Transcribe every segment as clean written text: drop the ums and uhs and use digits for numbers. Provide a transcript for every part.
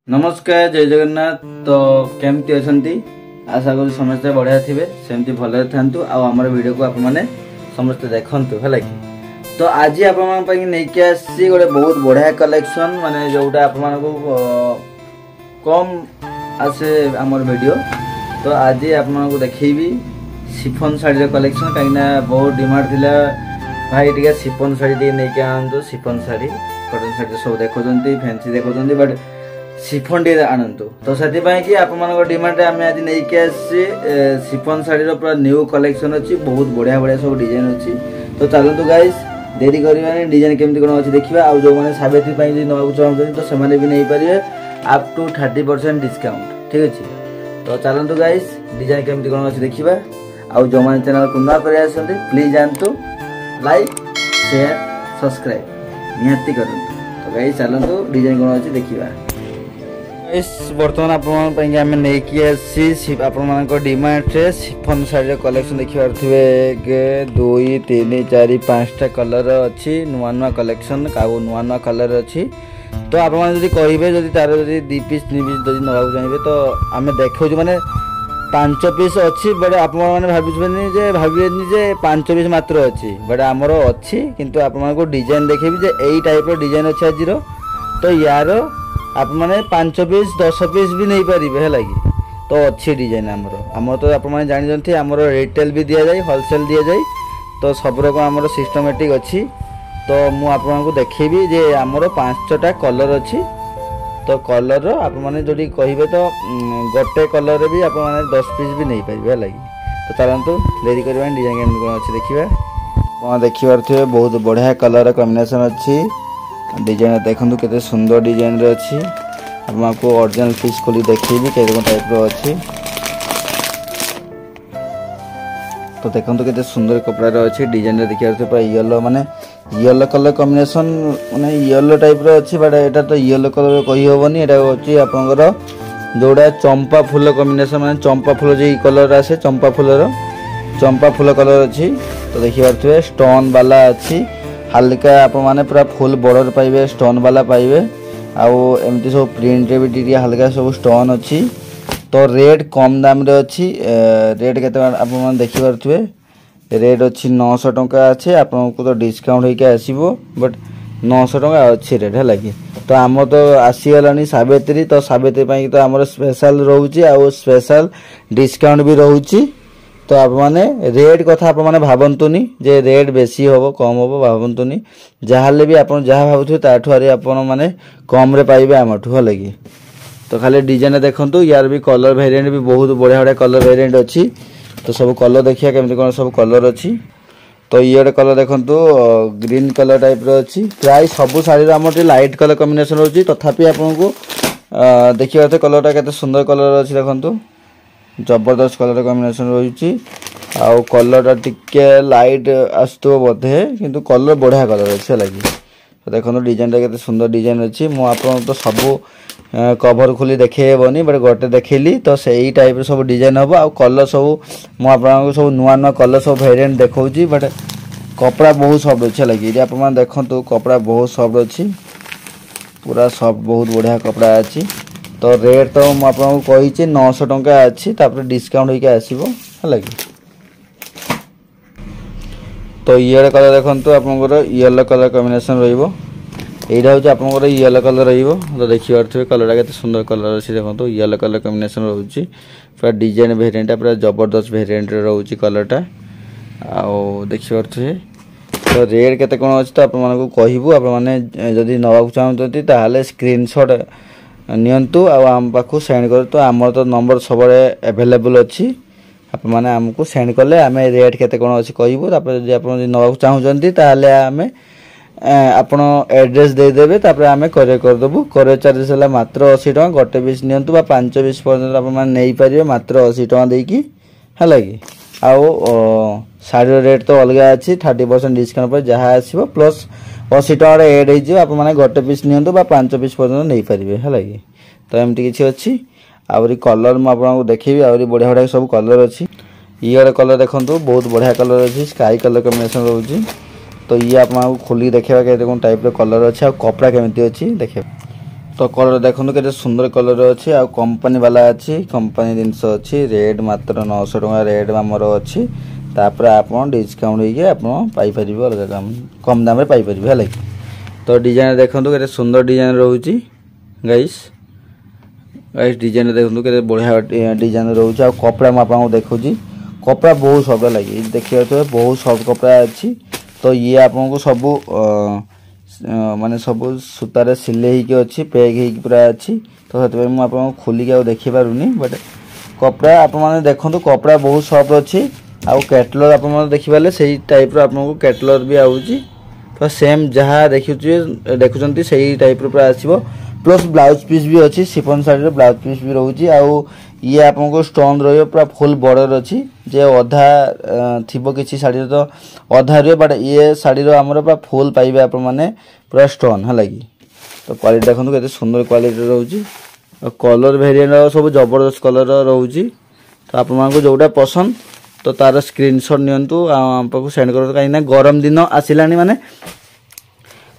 नमस्कार जय जगन्नाथ। तो केमती अच्छा आशा करूँ समस्ते बढ़िया थे सेमती भले था आमर वीडियो को आपने समस्ते देखु है कि तो आज आप नहीं गोटे बहुत बढ़िया कलेक्शन माने जोटा आप कम आसे आमर वीडियो। तो आज आपको देखी शिफन शाढ़ी कलेक्शन कहीं बहुत डिमांड थिला भाई टे शिफन शाढ़ी नहीं आनतु शिफन शाढ़ी कटन शाढ़ी सब देखुं फैंसी देखुं बट शिफन टी आनतु। तो से कि आप डिमांड आम आज नहीं शिफन शाढ़ी पूरा न्यू कलेक्शन अच्छी बहुत बढ़िया बढ़िया सब डिजाइन अच्छी। तो चलतु गाइस देरी करवानी डिजाइन केमती कौन अच्छी देखा आ जो मैंने सावित्री ना चाहते तो से नहीं पारे अप टू 30% डिस्काउंट ठीक अच्छे। तो चलतु गाइस डिजाइन केमती कौन अच्छी देखा आ जो मैंने चैनल को नुआ कर प्लीज जानतु लाइक शेयर सब्सक्राइब निहाती करूँ। तो गाइस चलतु डिजाइन कौन अच्छी देखा इस बर्तमान आम नहीं डिमांड से शिफन शाढ़ी कलेक्शन देखिए 2 3 4 5टा कलर अच्छी नुआ नुआ कलेक्शन नुआ नुआ कलर अच्छी। तो आप कहे जब तार 2 पीस 3 पीस जब ना चाहिए तो आम देखो मैंने 5 पीस अच्छी बट आप भावे 5 पीस मात्र अच्छी बट आमर अच्छी किंतु आपको डिजाइन देखेबी यही टाइप डिजाइन अच्छे आज। तो यार आप मैंने 5 पीस 10 पीस भी नहीं पारे है कि तो अच्छी डिजाइन आमर तो आप जानते आमर रिटेल भी दि जाए होलसेल दि जाए तो सब रकम आमर सिस्टमेटिक अच्छी। तो मु आपको देखेबी जे आमर 5टा कलर अच्छी। तो कलर आप मैंने जो कहे तो गोटे कलर भी आप 10 पीस भी नहीं पारे है कि। तो चलतु देरी करवा डिजाइन कौन अच्छी देखा देखिए बहुत बढ़िया कलर कॉम्बिनेशन अच्छी डिजाइन देखो केते सुंदर डिजाइन रे अच्छी। आपको ओरिजिनल पीस खोली देखी केते टाइप रो अच्छी। तो देखो केते सुंदर कपड़ा रो अच्छी डिजाइन रे देखिया पूरा येलो माने येलो कलर कॉम्बिनेशन माने येलो टाइप रो अच्छी बट एटा तो येलो कलर कहि होबनी एटा होची आपनकर जोड़ा चंपा फूल कॉम्बिनेशन माने चंपा फूल जे कलर आसे चंपा फूल कलर अच्छी। तो देखि पारथुए स्टोन वाला अच्छी हल्का आप माने पूरा फुल बॉर्डर पाइबे स्टोन वाला पाइबे आउ एमती सब प्रिंट भी हल्का सब स्टोन अच्छी। तो रेट कम दाम रे अच्छी रेट केते आप देखि पारथुए रेट अच्छी 900 टंका अच्छे आपको तो डिस्काउंट होके आसीबो बट 900 टंका अच्छी रेट है कि। तो आम तो आसीगलानी सावित्री तो सावित्री पई तो आमर स्पेशल रोची आ स्पेशल डिस्काउंट भी रोची। तो आप माने रेट कथा आप माने भावंतुनी जे रेट बेसी होबो कम होबो भावंतुनी जहाले भी आप जहाँ भावुथे ताठू आरे आप माने कम रे पाइबे आमठू है कि। तो खाली डिजाइन देखंतु यार भी कलर वेरिएंट भी बहुत बढ़िया बढ़िया कलर वेरिएंट अच्छी। तो सब कलर देखिया केमती कोन सब कलर अच्छी। तो ये कलर देखंतु ग्रीन कलर टाइप रो अच्छी प्राय सब साड़ी रे हमर लाइट कलर कॉम्बिनेशन होची तथापि आपको देखिया कलर टा केते सुंदर कलर अच्छी देखंतु जबरदस्त कलर कॉम्बिनेशन रही कलर टिके लाइट आसो बोधे किंतु कलर बढ़िया कलर अच्छे लगी। तो देखो डिजाइन के सुंदर डिजाइन अच्छी मु तो सब कवर खोली देखेबनी बट गोटे देखली तो सही टाइप सब डिजाइन हम आ कलर सब मुझे सब नुआ नुआ कलर सब वेरिएंट देखी बट कपड़ा बहुत सफ्ट अच्छे लगी आप देखो कपड़ा बहुत सफ्ट अच्छी पूरा सफ्ट बहुत बढ़िया कपड़ा अच्छी। तो रेट तो मुझे कही 900 टंका अच्छी डिस्काउंट होके आसो है कि। तो ये कलर देखो आप येलो कलर कॉम्बिनेशन रहा हूँ आप येलो कलर तो देखिए पारे कलर के सुंदर कलर अच्छी देखो येलो कलर कॉम्बिनेशन रोचे पूरा डिजाइन वेरिएंट पूरा जबरदस्त वेरिएंट रोचे कलरटा आउ देखिए पारे। तो रेट केते कौन अच्छी तो आपको कहूँ आपने जदि नवा चाहते ताहले स्क्रीनशॉट नियंतु आम पाखु सेंड कर। तो आमर तो नंबर सब अवेलेबल अच्छी आप मैंने आमको सेंड कले आम रेट केते कौन अच्छी कहूँ जब आप नवा चाहते ताहले आम आपण एड्रेस देदेवे आम कोरियर करदेबू। कोरियर चार्जेस है मात्र 80 टका गोटे पीस नियंतु 5 पीस पर्यटन आप नहीं पारे मात्र 80 टका देकी है कि। आउ शाढ़ी रेट तो अलग अच्छी 30% डिस्काउंट पर जहाँ आसो प्लस 80 टका एड हो गोटे पीस नियंतु 5 पीस पर्यटन नहीं पारे है कि। तो एमती किसी अच्छी आहरी कलर मुझे देखेबी आहरी बढ़िया बढ़िया सब कलर अच्छी। ये कलर देखो बहुत बढ़िया कलर अच्छी स्काई कलर कॉम्बिनेशन रोची। तो ये आप खोलिक देखा के कौन टाइप कलर अच्छे आ कपड़ा केमती अच्छी देखे तो कलर देखो के सुंदर कलर अच्छी आ कंपनी वाला अच्छी कंपनी जिनस अच्छी रेट मात्र 900 टका रेट आमर अच्छी तापर आप डिस्काउंट होइए आप पाइपर अलग कम दाम पाइपर है। तो डिजाइन देखो के सुंदर डिजाइन रोचे गाइस गाइस डिजाइन देखो के बढ़िया डिजाइन रोचे आ कपड़ा मुझे देखो कपड़ा बहुत सफ्ट लगे देखिए तो बहुत सफ्ट कपड़ा अच्छी। तो ये आपको सब माने सब सूतार सिले अच्छी पैक हो पूरा अच्छी। तो से मुझे खोलिक देखी पारूनी बट कपड़ा आप देखो कपड़ा बहुत सफ्ट अच्छी आउ कैटलर आप देखिपारे से टाइप आपको कैटलर भी आऊँगी। तो सेम जहाँ देखुं से टाइप पूरा आसो प्लस ब्लाउज पीस भी अच्छी शिफॉन साड़ी ब्लाउज पीस भी रोचे आउ ये आपको स्टोन रही पूरा फुल बॉर्डर अच्छी जे अधा थी किसी शाड़ी तो अधा रही बट ये शाड़ी आमर पूरा फुल पाइबे आप पूरा स्टोन है लगी। तो क्वालिटी देखो के सुंदर क्वालिटी रोचे कलर वेरिएंट सब जबरदस्त कलर रोचे। तो आपको जोटा पसंद तो तार स्क्रीनशॉट नियंतु आपको सेंड कर कहीं गरम दिन आसला माने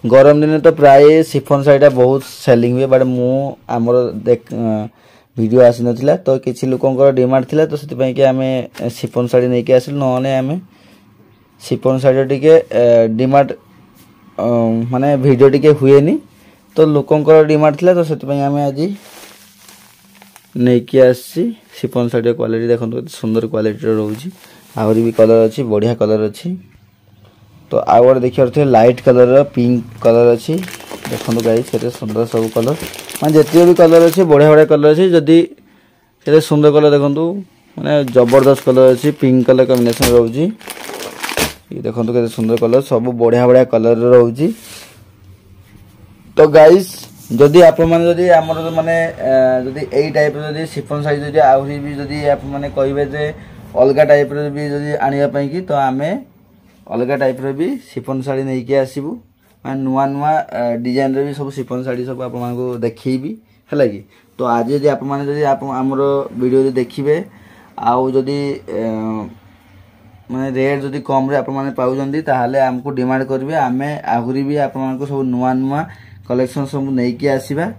गरम दिन तो प्राय शिफॉन साड़ी बहुत सेलिंग हुए बट आमर देख वीडियो आसी नथिला तो किसी लोकंकर डिमांड थिला तो सेति कि आमे शिफॉन साड़ी नहीं के आसिल नने आमे शिफॉन साड़ी टिके डिमांड माने वीडियो टिके हुएनी तो लोकंकर डिमांड थिला तो सेति आमे आज नहीं के आसी शिफॉन साड़ी क्वालिटी देखो सुंदर क्वालिटी रोची आहरी भी कलर अच्छी बढ़िया कलर अच्छी। तो आउ देखिए थे लाइट कलर पिंक कलर अच्छी देखो गाइस केते सुंदर सब कलर माने जितने भी कलर अच्छी बढ़िया बढ़िया कलर अच्छी जदि केते सुंदर कलर देखो माने जबरदस्त कलर अच्छी पिंक कलर कॉम्बिनेशन रोची ये देखो केते सुंदर कलर सब बढ़िया बढ़िया कलर रोची। तो गाइस जदि आप माने आमर माने जदि एई टाइप जदि शिफॉन साड़ी जदि आउरी भी जदि आप माने कहबे जे अलगा टाइप रे भी जदि आनिया पई कि तो आमे अलग टाइप भी शिफॉन साड़ी नहीं के आसबू मैं नुआ नुआ डिजाइन रे भी सब शिफॉन साड़ी सब आप देखी है कि। तो आज जब आप आमर वीडियो देखिए आउ जदि माने रेट जदि कम रे आप पाउछंती ताहाले हमको डिमांड करिवे आमे आहुरी भी आप सब नुआ नुआ कलेक्शन सब नहीं के आसीबा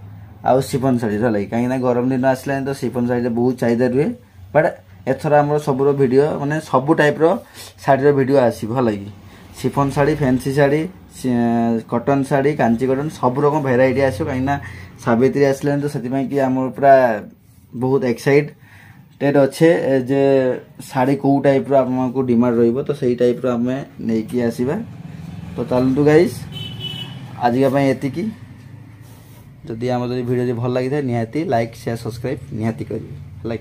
आउ शिफॉन साड़ी है कि कहीं गरम दिन आसला तो शिफॉन साड़ी बहुत चाहिदा रुहे बट एथर आम सब वीडियो माने सब टाइप शाड़ी वीडियो आसो है कि chiffon sari fancy sari cotton sari Kanchi cotton सब रकम भेराइटी आसो कहीं सावित्री आसला तो से आम पूरा बहुत एक्साइटेड अच्छे जे साड़ी कौ टाइप आपको डिमांड रही तो सही टाइप आम नहीं आसवा। तो चलतु गाइस आजिका एतिकी जदि आम वीडियो भल लगी था निहाती लाइक शेयर सब्सक्राइब निहाती करेंगे।